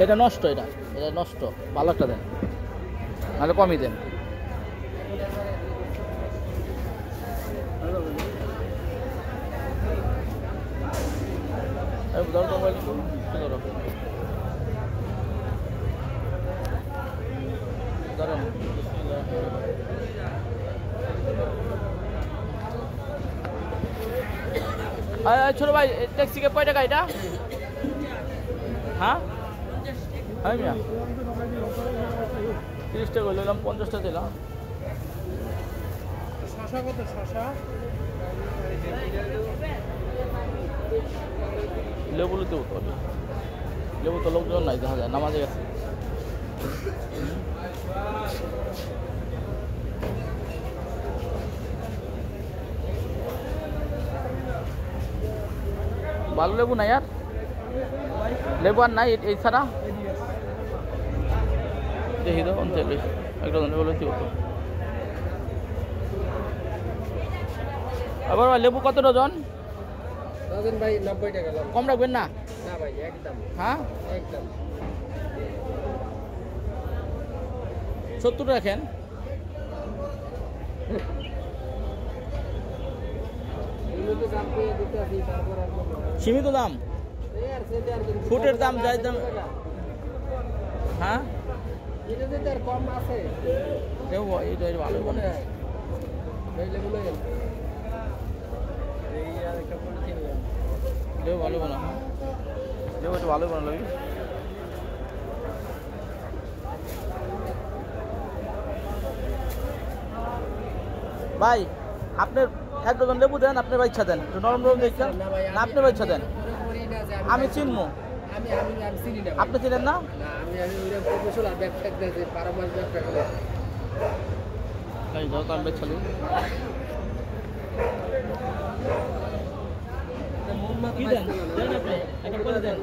এটা নষ্ট, এটা নষ্ট। ভালো একটা দেন, নাহলে কমই দেন। ছোট ভাই, ট্যাক্সিকে কয় টাকা এটা? হ্যাঁ, 30 টাকা নিলাম, 50টা দিলাম। শশা কত? শশা লেবু তো লেবু তো লোকজন নাই, দেখা যায় নামাজে গেছে। ভালো লেবু নাই আর? লেবু আর নাই এই ছাড়া? দেখি তো অঞ্চল একটা বলেছি। আবার লেবু কত ডজন? ভাই 90 টাকা। কম রাখবেন না? না ভাই, একদম। হ্যাঁ, একদম 70 রাখেন। সীমিত দাম, ফুটের দাম যাই দাম। হ্যাঁ, কম আছে। এটা ভালো মনে হয়। ভালো বানা, একটু ভালো বানালো। ভাই আপনার 1 ডজন লেবু দেন, আপনার ইচ্ছা দেন, নরম নরম দেখছেন না, আপনার ইচ্ছা দেন। আমি চিনবো, আপনি চিনেন না? কি দেন আপনি? একটা করে দেন।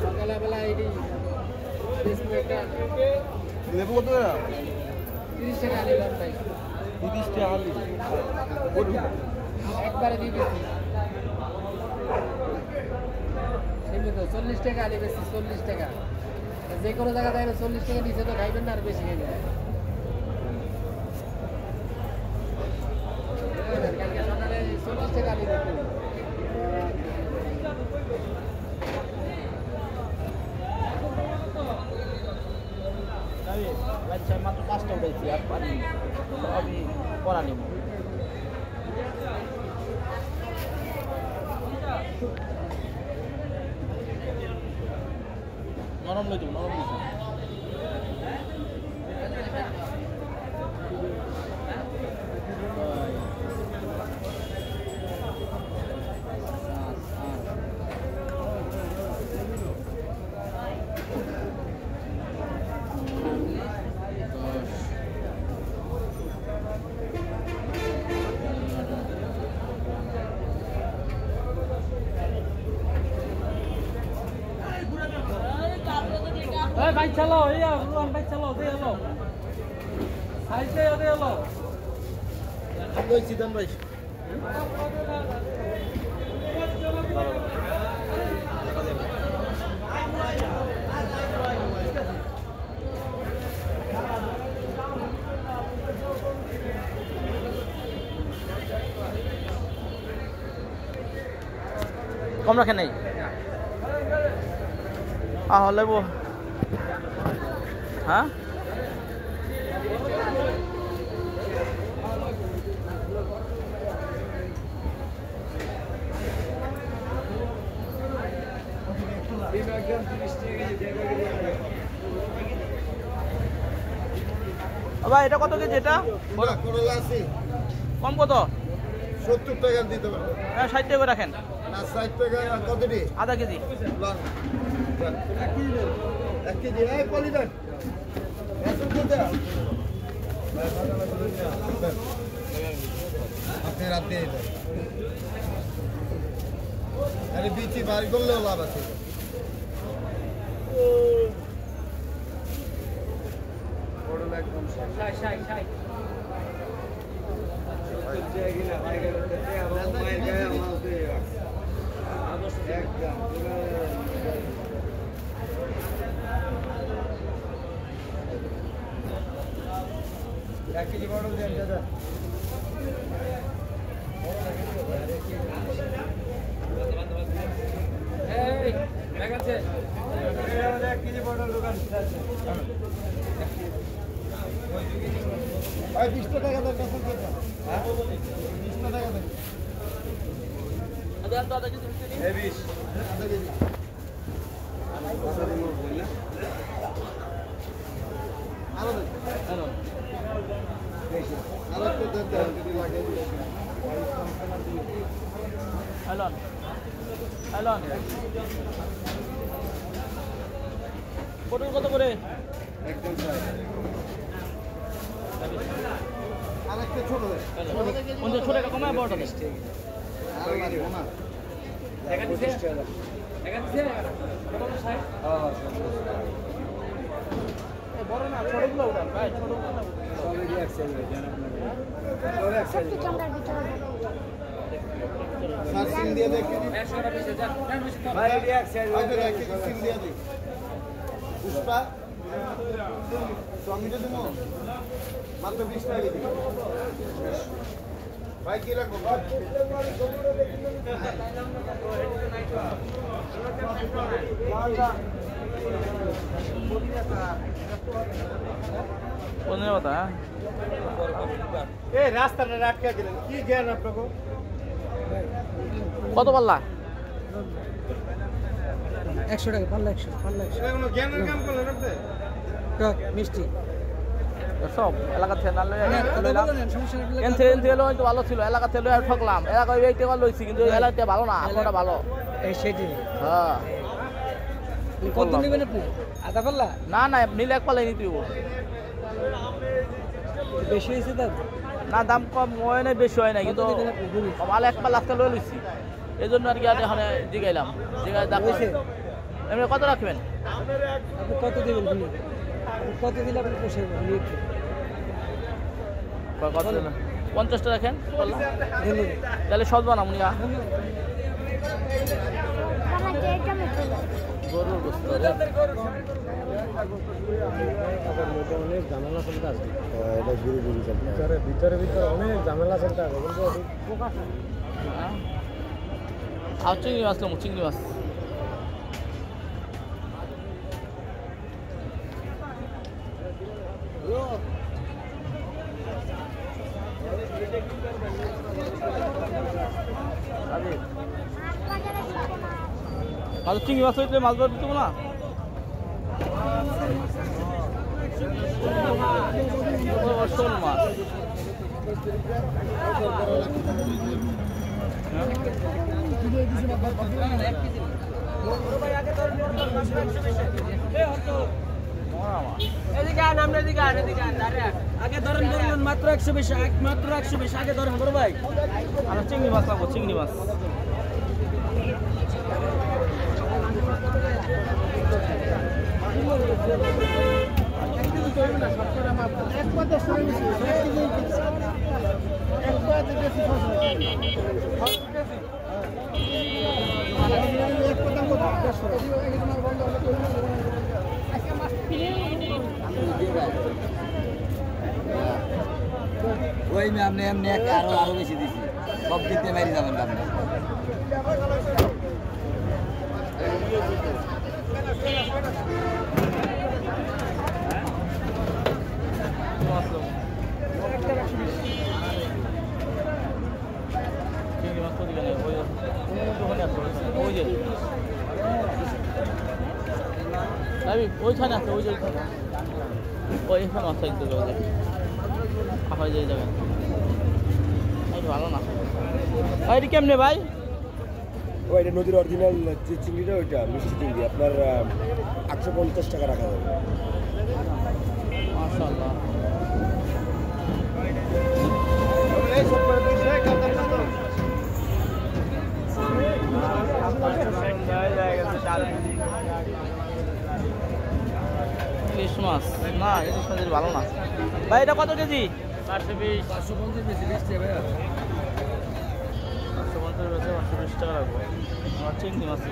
সকালবেলা এটি লেবু কত? 30 টাকা নিলাম ভাই। 30 টাকা আলু একবারে দিয়ে দিচ্ছি। 40 টাকা আলি বেশি, 40 টাকা। যে কোনো জায়গা থেকে 40 টাকা নিচে তো খাইবেন না, আর বেশি খাইবেন। কালকে সকালে 40 টাকা আলি দেখবেন। আচ্ছা, মাত্র 5টা উঠেছি, আর পারি সবই করা নিব। নরম লই দেবো, নরম দিচ্ছি। বাইক চালাও, এই বাইক চালাও, দিয়ে এলো সাইডে দিয়ে এলো। লই সিদ্ধান্ত ভাই, কম রাখেন নাই? লেবু, হ্যাঁ ভাই, এটা কত কেজি? এটা কম কত? 70 টাকা দিতে পারবো। হ্যাঁ, 60 টাকা করে রাখেন। না 60 টাকা কতটি? আধা কেজি। 1 কেজি। এই পলিদান আপনি রাত দিয়ে আরে বিচি বাড়ি করলেও লাভ আছে বড় একদম এক কেজি বড় দেন দাদা এই ব্যাগ আছে এক কেজি বড় দোকান 20 টাকা দাও কত হ্যাঁ 20 টাকা দাও আচ্ছা দাদা কিছু এই 20 আরো হ্যালো আরো তো দেন যদি লাগে হ্যালো হ্যালো পটল কত করে একদম আরেকটা ছোট দেন কোন ছোট একটা কমায় বড়টা দেন আর লাগবে না টাকা দিছে টাকা দিছে কত সাইজ এই বড় না ছোটগুলো উঠান ভাই ছোটগুলো সবই এক সাইজ জান আপনারা এক সাইজ সার্চিং দিয়ে দেখেন 100 টাকা পিছে যান ভাই এক সাইজ হয়তো এক কেজি সিম দিয়ে দিই পুষ্পা টমেটো দেব মাত্র 20 টাকা দিই ভাই কি রাখবো কোন কথা এই রাস্তাটা আটকে দিলেন কি জ্ঞান আপনাকে কত পাল্লা 100 টাকা পাল্লা 100 পাল্লা 100 এটা কোনো জ্ঞানের কাম করলেন আপনি টক মিষ্টি সব এলাকা থেকে না লই সমস্যা নেই এনথে এলো হয়তো ভালো ছিল এলাকা থেকে লই আর ঠকলাম এলাকা এই টাকা লইছি কিন্তু এই এলাকাটা ভালো না আপনারটা ভালো এই সেটি হ্যাঁ কত নেবেন আপনি আধা পাল্লা না না নিলে এক পাল্লাই নিতে হইব বেশি হয়েছে দাম না দাম কম হয় নাই বেশি হয় নাই কিন্তু কত দিবেন আপনি বলুন মাল এক পাল্লা আজকে লই লইছি এই জন্য আর কি আর এখানে জিগাইলাম জিগাই দাম হয়েছে? এমনি কত রাখবেন আপনি কত দিবেন বলুন কত দিলে আপনি পোষাইব কত দেবেন 50টা রাখেন পাল্লা ধন্যবাদ তাহলে সব বানাম নিয়া গরুর গোস্ত অনেক ঝামেলা চলতে আছে এটা গুরু গুরু চলতে ভিতরে অনেক ঝামেলা চলতে আছে কিন্তু আর চিংড়ি মাছ নেবো চিংড়ি মাছ তাহলে চিংড়ি মাছ হইলে মাছ ধরে দিতে না শোল মাছ আগে ধরেন মাত্র 120 মাত্র 120 আগে ধরেন বড় ভাই আমরা চিংড়ি মাছ লাগবো চিংড়ি মাছ ওই আপনি এমনি আরো বেশি দিছি সব দিতে মারি যাবেন আপনি চিংড়ি মাছ তো দিকে নেই ওই ওখানে আছে ওই যে ওইখানে আছে ওই যে ওইখানে আছে একটু হয় যে যাবেন ভালো না ভাই কেমনে ভাই এটা নদীর অরিজিনাল যে চিংড়িটা ওইটা মিষ্টি চিংড়ি আপনার 850 টাকা রাখা যাবে মাশাআল্লাহ এই সব করে দিছে ইলিশ মাছ ভালো না ভাই। এটা কত কেজি? 550 বেশি 20 টাকা ভাই। 550 বেচে 520 টাকা রাখবো। আমার চিংড়ি মাছ।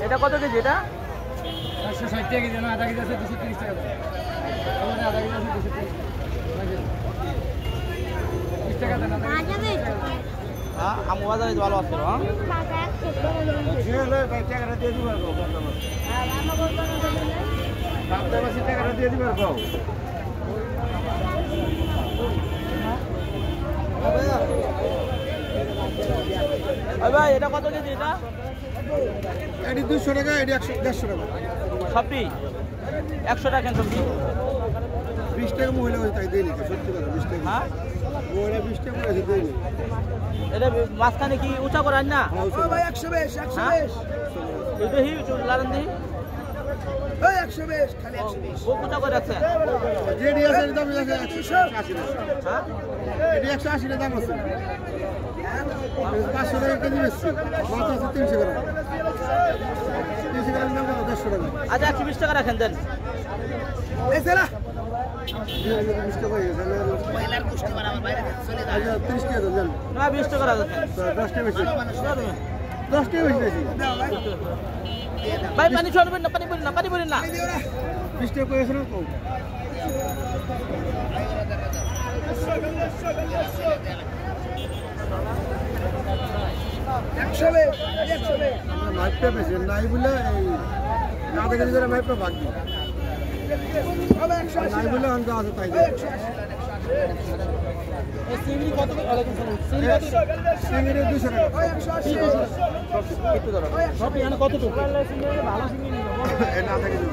এটা কত কেজি? এটা 460 টাকা কেজি না, আধা কেজি আছে 230 টাকা দাম। আমাদের আধা কেজি আছে 230 টাকা। 20 টাকা দেন আধা কেজি। হ্যাঁ আমি বাজারে ভালো আছে। হ্যাঁ ভাই টাকাটা দিয়ে দিবার কও বাপদাবাসী টাকাটা দিয়ে দিবার কও। ভাই এটা কত কেজি? এটা এটি 200 টাকা, এটি 150 টাকা। সবটি 100 টাকা কেন সবজি? 20 টাকা মহিলা হয়েছে তাই দেয়নি, সত্যি কথা 20 টাকা। হ্যাঁ মহিলা 20 টাকা হয়েছে দেয়নি। এটা মাঝখানে কি উঁচা করার না? ভাই 120 120 এটা হি লাগান দিই। এই 120 খালি 120। ও উঁচা করে রাখছে। যেডি আছে এর দাম আছে 180 টাকা। হ্যাঁ এটি 180 টাকা দাম আছে। 500 টাকা কেজি বেশি, মাত্র আছে 300 টাকা। 300 টাকা দাম কত? 150 টাকা। আচ্ছা 120 টাকা রাখেন দেন। এই সেরা 20 টাকা হয়ে গেছে। মহিলার গোষ্ঠী বাড়াবার বাইরে চলে যায়। আচ্ছা 30 টাকা দেন। না 20 টাকা রাখেন। 10 টাকা বেশি। 10 টাকা বেশি। ভাই পানি ছড়বেন না, পানি বলেন না, পানি বলেন না। 20 টাকা করেছে না কম। মাইপটা বেশি নাই বলে এই আধা কেজি করে মাইপটা ভাগ দিই। নাই বলে অন্ত আছে তাই চিংড়ি কত? ওয়ালাইকুম সালাম। চিংড়ি কত? চিংড়ি 200 টাকা। একটু ধরো। সব এখানে কতটুকু? ভালো চিংড়ি নিব। এটা আধা কেজি।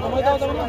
সময় দাও তবে না।